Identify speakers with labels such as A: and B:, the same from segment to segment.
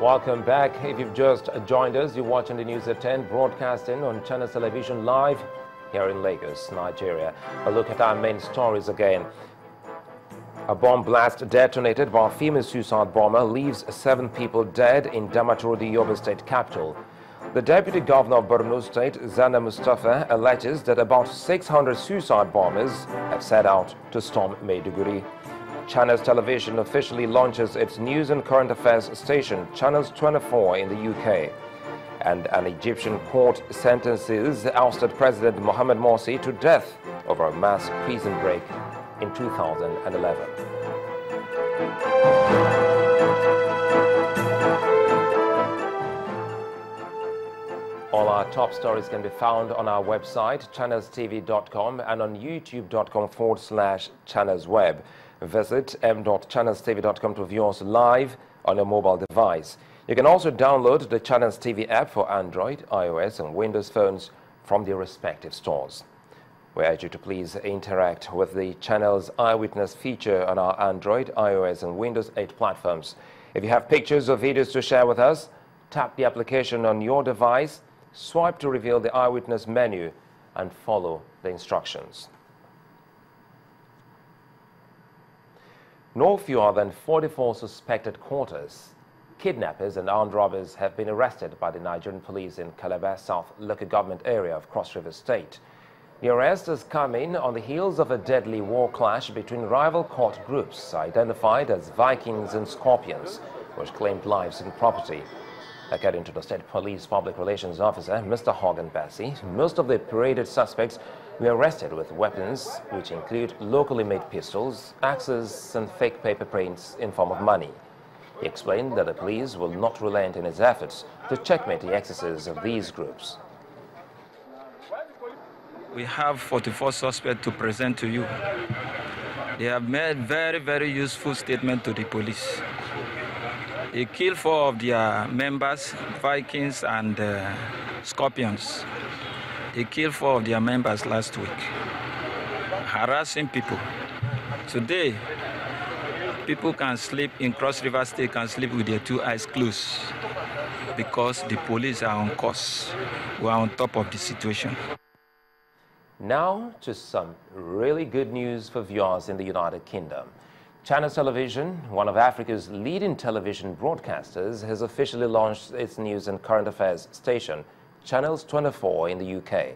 A: Welcome back. If you've just joined us, you're watching the News at 10 broadcasting on Channels Television live here in Lagos, Nigeria. A look at our main stories again. A bomb blast detonated by a female suicide bomber leaves 7 people dead in Damaturu, the Yobe State capital. The Deputy Governor of Borno State, Zana Mustafa, alleges that about 600 suicide bombers have set out to storm Maiduguri. Channels Television officially launches its news and current affairs station, Channels 24 in the UK. And an Egyptian court sentences ousted President Mohamed Morsi to death over a mass prison break in 2011. All our top stories can be found on our website, channelstv.com, and on youtube.com/channelsweb. Visit m.channelstv.com to view us live on your mobile device. You can also download the Channels TV app for Android, iOS, and Windows phones from their respective stores. We urge you to please interact with the Channels Eyewitness feature on our Android, iOS, and Windows 8 platforms. If you have pictures or videos to share with us, tap the application on your device, swipe to reveal the Eyewitness menu, and follow the instructions. No fewer than 44 suspected quarters, kidnappers and armed robbers have been arrested by the Nigerian police in Calabar South local government area of Cross River State. The arrest has come in on the heels of a deadly war clash between rival court groups identified as Vikings and Scorpions, which claimed lives and property. According to the State Police Public Relations Officer, Mr. Hogan Bassi, most of the paraded suspects were arrested with weapons which include locally made pistols, axes, and fake paper prints in form of money. He explained that the police will not relent in its efforts to checkmate the excesses of these groups.
B: We have 44 suspects to present to you. They have made very useful statement to the police. They killed 4 of their members, Vikings and Scorpions. They killed 4 of their members last week, harassing people. Today, people can sleep in Cross River State, can sleep with their 2 eyes closed because the police are on course. We are on top of the situation.
A: Now to some really good news for viewers in the United Kingdom. Channels Television, one of Africa's leading television broadcasters, has officially launched its news and current affairs station, Channels 24 in the UK.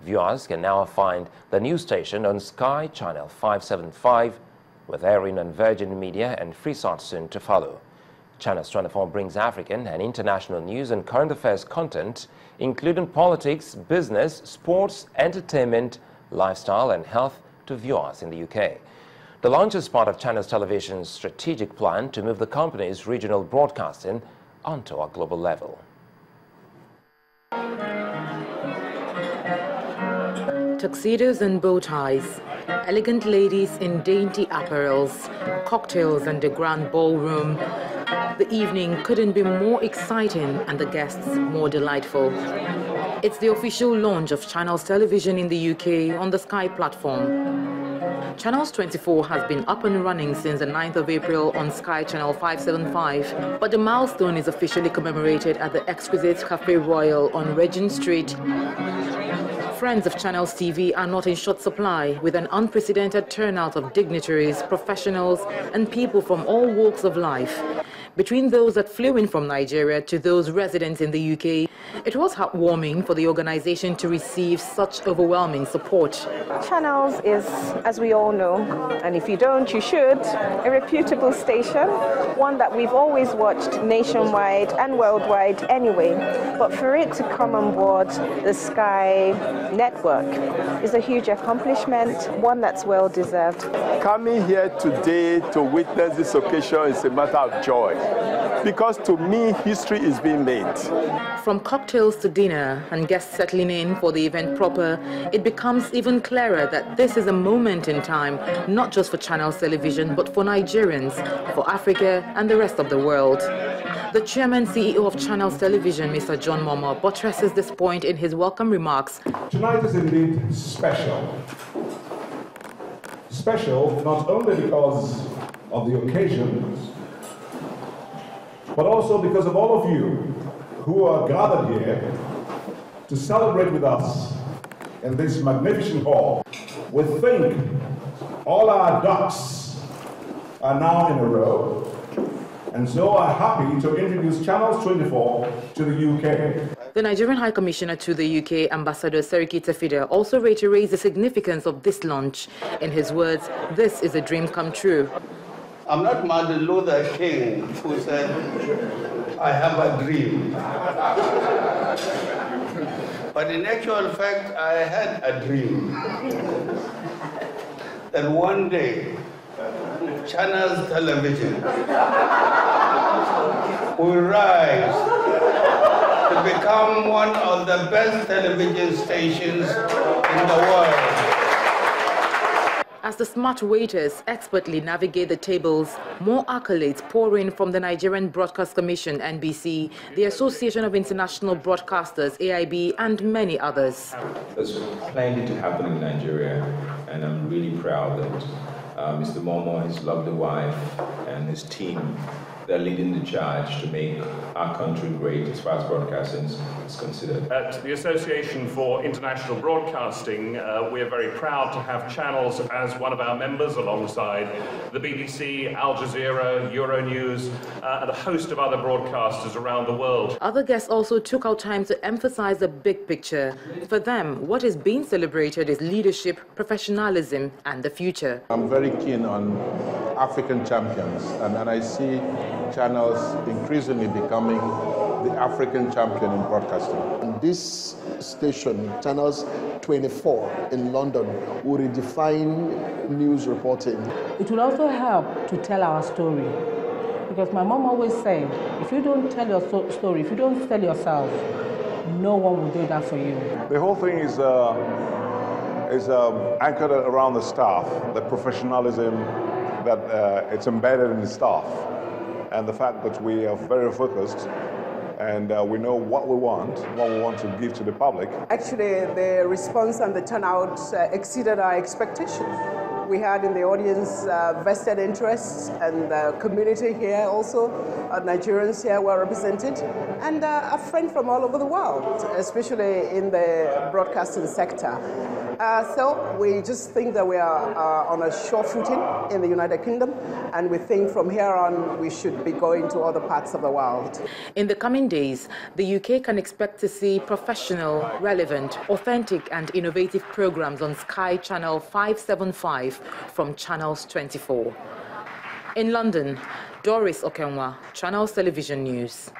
A: Viewers can now find the news station on Sky Channel 575, with airing on Virgin Media and Freesat soon to follow. Channels 24 brings African and international news and current affairs content, including politics, business, sports, entertainment, lifestyle, and health to viewers in the UK. The launch is part of Channels Television's strategic plan to move the company's regional broadcasting onto a global level.
C: Tuxedos and bow ties, elegant ladies in dainty apparels, cocktails and the grand ballroom. The evening couldn't be more exciting and the guests more delightful. It's the official launch of Channels Television in the UK on the Sky platform. Channels 24 has been up and running since the 9th of April on Sky Channel 575, but the milestone is officially commemorated at the exquisite Café Royal on Regent Street. Friends of Channels TV are not in short supply, with an unprecedented turnout of dignitaries, professionals, and people from all walks of life. Between those that flew in from Nigeria to those residents in the UK, it was heartwarming for the organization to receive such overwhelming support.
D: Channels is, as we all know, and if you don't, you should, a reputable station, one that we've always watched nationwide and worldwide anyway. But for it to come on board the Sky network is a huge accomplishment, one that's well deserved.
E: Coming here today to witness this occasion is a matter of joy, because to me, history is being made.
C: From cocktails to dinner and guests settling in for the event proper, it becomes even clearer that this is a moment in time, not just for Channels Television, but for Nigerians, for Africa and the rest of the world. The chairman CEO of Channels Television, Mr. John Momo, buttresses this point in his welcome remarks.
F: Tonight is indeed special. Special not only because of the occasion, but also because of all of you who are gathered here to celebrate with us in this magnificent hall. We think all our ducks are now in a row, and so are happy to introduce Channels 24 to the UK.
C: The Nigerian High Commissioner to the UK, Ambassador Seriki Tafida, also reiterates the significance of this launch. In his words, this is a dream come true.
G: I'm not Martin Luther King who said, I have a dream. But in actual fact, I had a dream that one day Channels Television will rise to become one of the best television stations in the world.
C: As the smart waiters expertly navigate the tables, more accolades pour in from the Nigerian Broadcast Commission, NBC, the Association of International Broadcasters, AIB, and many others.
H: There's plenty to happen in Nigeria, and I'm really proud that Mr. Momo, his lovely wife, and his team, they're leading the charge to make our country great as far as broadcasting is considered.
I: At the Association for International Broadcasting, we are very proud to have Channels as one of our members alongside the BBC, Al Jazeera, Euronews, and a host of other broadcasters around the world.
C: Other guests also took out time to emphasize the big picture. For them, what is being celebrated is leadership, professionalism, and the future.
J: I'm very keen on African champions, and I see Channels increasingly becoming the African champion in broadcasting.
K: This station, Channels 24 in London, will redefine news reporting.
L: It will also help to tell our story. Because my mom always said, if you don't tell your story, if you don't tell yourself, no one will do that for you.
M: The whole thing is anchored around the staff, the professionalism that it's embedded in the staff, and the fact that we are very focused and we know what we want to give to the public.
N: Actually, the response and the turnout exceeded our expectations. We had in the audience vested interests, and the community here also, Nigerians here were represented, and a friend from all over the world, especially in the broadcasting sector. So we just think that we are on a sure footing in the United Kingdom, and we think from here on we should be going to other parts of the world.
C: In the coming days, the UK can expect to see professional, relevant, authentic and innovative programs on Sky Channel 575 from Channels 24. In London, Doris Okenwa, Channels Television News.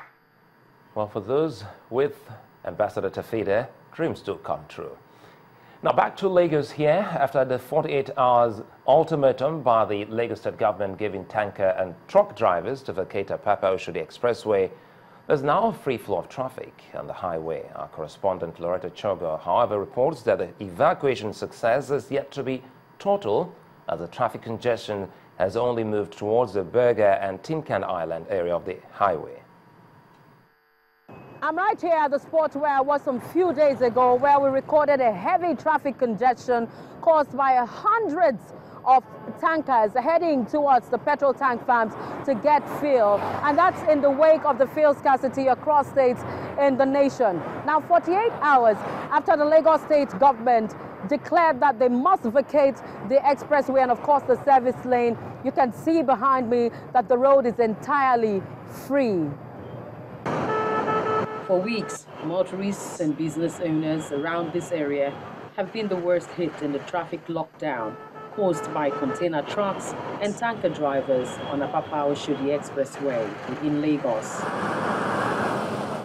A: Well, for those with Ambassador Tafida, dreams do come true. Now back to Lagos here. After the 48 hours ultimatum by the Lagos State government giving tanker and truck drivers to vacate Papa Oshodi Expressway, there's now a free flow of traffic on the highway. Our correspondent Loretta Chogo, however, reports that the evacuation success is yet to be total, as the traffic congestion has only moved towards the Berger and Tinkan Island area of the highway.
O: I'm right here at the spot where I was some few days ago, where we recorded a heavy traffic congestion caused by hundreds of tankers heading towards the petrol tank farms to get fuel. And that's in the wake of the fuel scarcity across states in the nation. Now, 48 hours after the Lagos State government declared that they must vacate the expressway and, of course, the service lane, you can see behind me that the road is entirely free.
P: For weeks, motorists and business owners around this area have been the worst hit in the traffic lockdown caused by container trucks and tanker drivers on Apapa Oshodi Expressway in Lagos.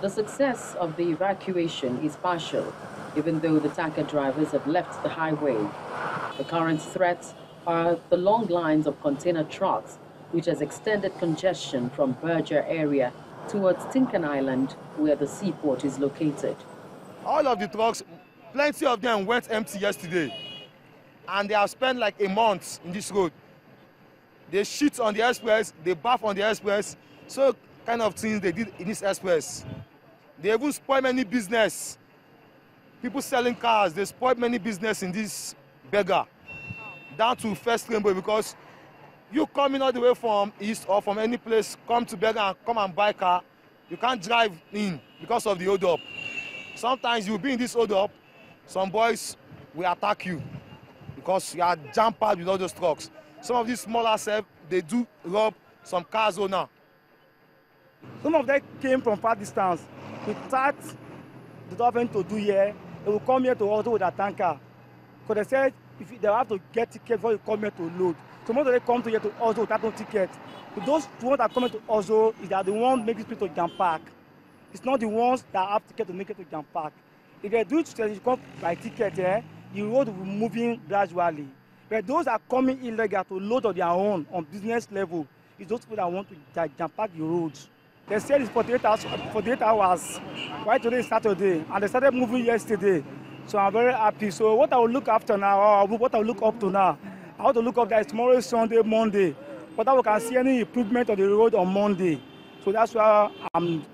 P: The success of the evacuation is partial, even though the tanker drivers have left the highway. The current threats are the long lines of container trucks, which has extended congestion from Berger area towards Tinkan Island, where the seaport is located.
Q: All of the trucks, plenty of them went empty yesterday, and they have spent like a month in this road. They shit on the express, they bath on the express, so kind of things they did in this express. They even spoiled many business. People selling cars, they spoiled many business in this Berger, down to First Rainbow, because You coming all the way from east or from any place, come to Bergen and come and buy car, you can't drive in because of the hold up. Sometimes you'll be in this hold up, some boys will attack you because you are jam-packed with all those trucks. Some of these smaller self, they do rob some cars now.
R: Some of them came from far distance. Without the government to do here, they will come here to auto with a tanker. Because they said they have to get tickets before you come here to load. So most of them come to here to Oslo without no ticket. So those ones that come into Oslo is that the ones making people to jam pack. It's not the ones that have ticket to make it to jam pack. If they do it, you come by ticket here, the road will be moving gradually. But those that are coming illegal to load on their own on business level, it's those people that want to jam pack the roads. They said it's 48 hours. Why today is Saturday? And they started moving yesterday. So I'm very happy. So what I will look after now, or what I will look up to now, I want to look up that tomorrow is Sunday, Monday. But I can see any improvement on the road on Monday. So that's why I'm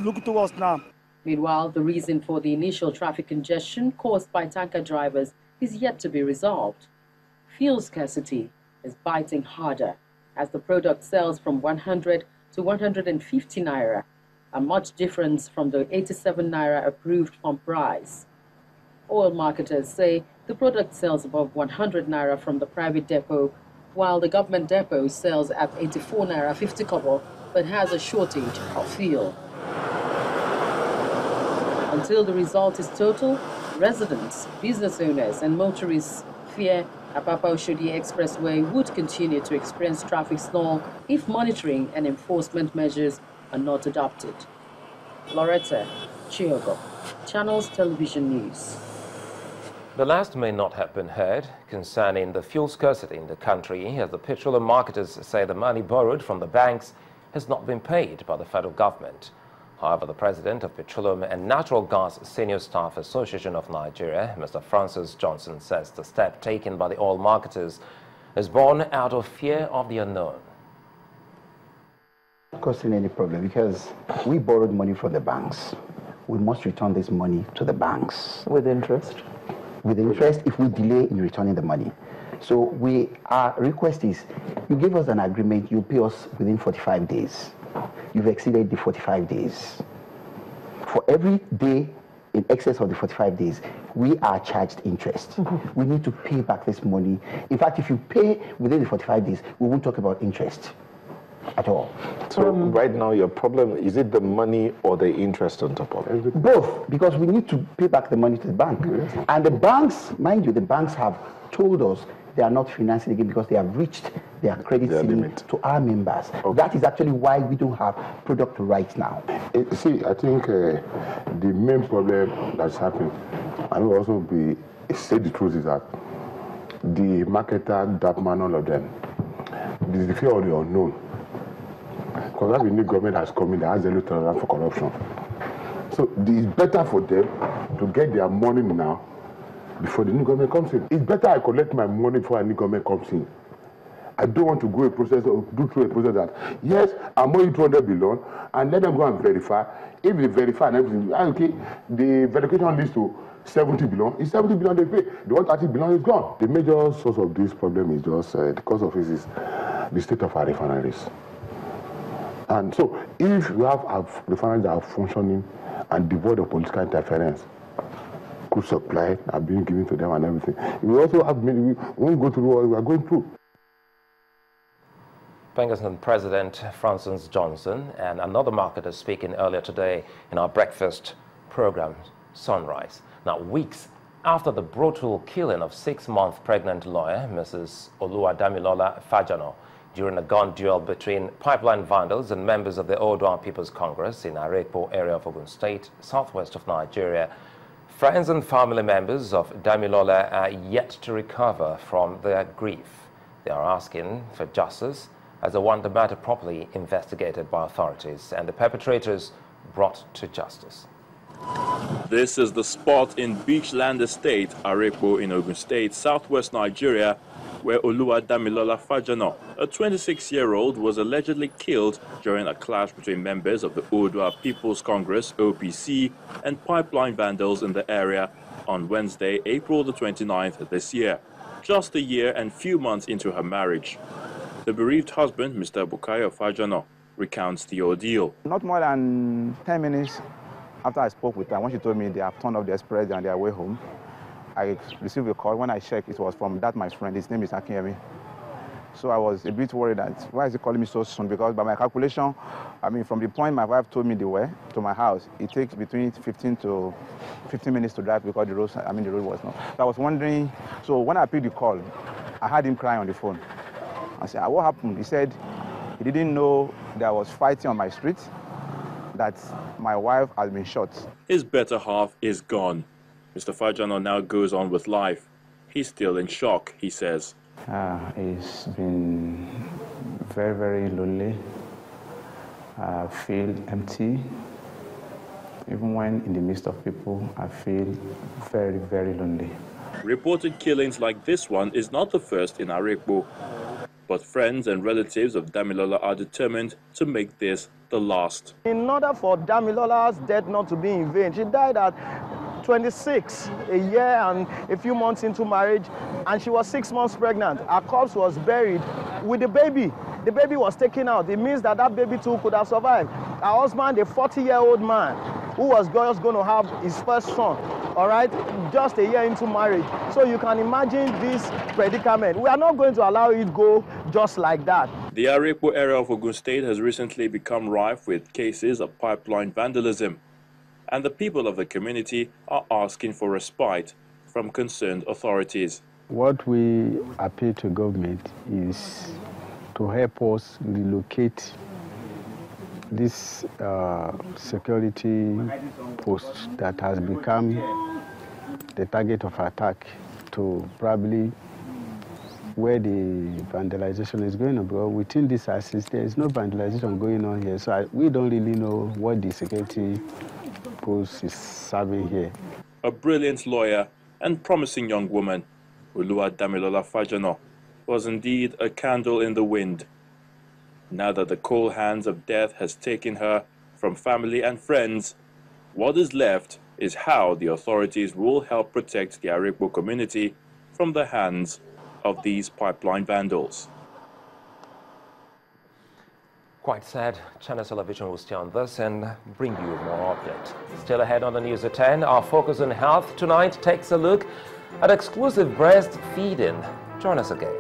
R: looking towards now.
P: Meanwhile, the reason for the initial traffic congestion caused by tanker drivers is yet to be resolved. Fuel scarcity is biting harder as the product sells from 100 to 150 naira, a much difference from the 87 naira approved pump price. Oil marketers say the product sells above 100 naira from the private depot, while the government depot sells at 84 naira 50 kobo, but has a shortage of fuel. Until the result is total, residents, business owners and motorists fear Apapa-Oshodi Expressway would continue to experience traffic snarl if monitoring and enforcement measures are not adopted. Loretta Chiogo, Channels Television News.
A: The last may not have been heard concerning the fuel scarcity in the country, as the petroleum marketers say the money borrowed from the banks has not been paid by the federal government. However, the president of Petroleum and Natural Gas Senior Staff Association of Nigeria, Mr. Francis Johnson, says the step taken by the oil marketers is born out of fear of the unknown.
S: Not causing any problem because we borrowed money from the banks. We must return this money to the banks.
T: With interest?
S: With interest if we delay in returning the money. So our request is, you give us an agreement, you pay us within 45 days. You've exceeded the 45 days. For every day in excess of the 45 days, we are charged interest. We need to pay back this money. In fact, if you pay within the 45 days, we won't talk about interest at all.
M: So right now your problem, is it the money or the interest on top of it?
S: Both, because we need to pay back the money to the bank. Yes. And the banks, mind you, the banks have told us they are not financing again because they have reached their credit ceiling to our members. Okay. That is actually why we don't have product right now.
M: See, I think the main problem that's happening, and will also say the truth, is that the marketer, Dapman, all of them, this is the fear of the unknown. Because that the new government has come in that has a little tolerance for corruption. So it's better for them to get their money now before the new government comes in. It's better I collect my money before a new government comes in. I don't want to go a process or do through a process that, yes, I'm owing 200 billion, and let them go and verify. If they verify and everything, okay, the verification leads to 70 billion. It's 70 billion they pay. The 130 billion is gone. The major source of this problem is just, the cause of it is the state of our refineries. And so, if we have our refineries that are functioning and devoid of political interference, good supply are being given to them and everything, we also have we won't go through what we are going through.
A: Pengaston President Francis Johnson and another marketer speaking earlier today in our breakfast program, Sunrise. Now, weeks after the brutal killing of 6-month pregnant lawyer, Mrs. Damilola Faggiano, during a gun duel between pipeline vandals and members of the Oodua People's Congress in Arepo area of Ogun State, southwest of Nigeria, friends and family members of Damilola are yet to recover from their grief. They are asking for justice as they want the matter properly investigated by authorities and the perpetrators brought to justice.
U: This is the spot in Beachland Estate, Arepo in Ogun State, southwest Nigeria, where Damilola Faggiano, a 26-year-old, was allegedly killed during a clash between members of the Oodua People's Congress, OPC, and pipeline vandals in the area on Wednesday, April the 29th this year, just a year and few months into her marriage. The bereaved husband, Mr. Damilola Faggiano, recounts the ordeal.
T: Not more than 10 minutes after I spoke with her, when she told me they have turned off the express and they are way home, I received a call. When I checked, it was from that my friend. His name is Akinyemi. So I was a bit worried that, why is he calling me so soon? Because by my calculation, I mean, from the point my wife told me the way to my house, it takes between 15 minutes to drive because the road was not. So I was wondering, so when I picked the call, I heard him crying on the phone. I said, what happened? He said he didn't know there was fighting on my street, that my wife has been shot.
U: His better half is gone. Mr. Faggiano now goes on with life. He's still in shock, he says.
V: It's been very, very lonely. I feel empty. Even when in the midst of people, I feel very, very lonely.
U: Reported killings like this one is not the first in Arekpo, but friends and relatives of Damilola are determined to make this the last.
W: In order for Damilola's death not to be in vain, she died at 26, a year and a few months into marriage, and she was 6 months pregnant. Her corpse was buried with the baby. The baby was taken out. It means that that baby too could have survived. Her husband, a 40-year-old man, who was just going to have his first son, all right, just a year into marriage. So you can imagine this predicament. We are not going to allow it go just like that.
U: The Arekpo area of Ogun State has recently become rife with cases of pipeline vandalism, and the people of the community are asking for respite from concerned authorities.
V: What we appeal to government is to help us relocate this security post that has become the target of attack to probably where the vandalization is going on. Because within this axis, there is no vandalization going on here. So we don't really know what the security post is serving here.
U: A brilliant lawyer and promising young woman, Damilola Faggiano, was indeed a candle in the wind. Now that the cold hands of death has taken her from family and friends, what is left is how the authorities will help protect the Arekpo community from the hands of these pipeline vandals.
A: Quite sad. Channel Television will stay on this and bring you more updates. Still ahead on the news at 10, our focus on health tonight takes a look at exclusive breastfeeding. Join us again.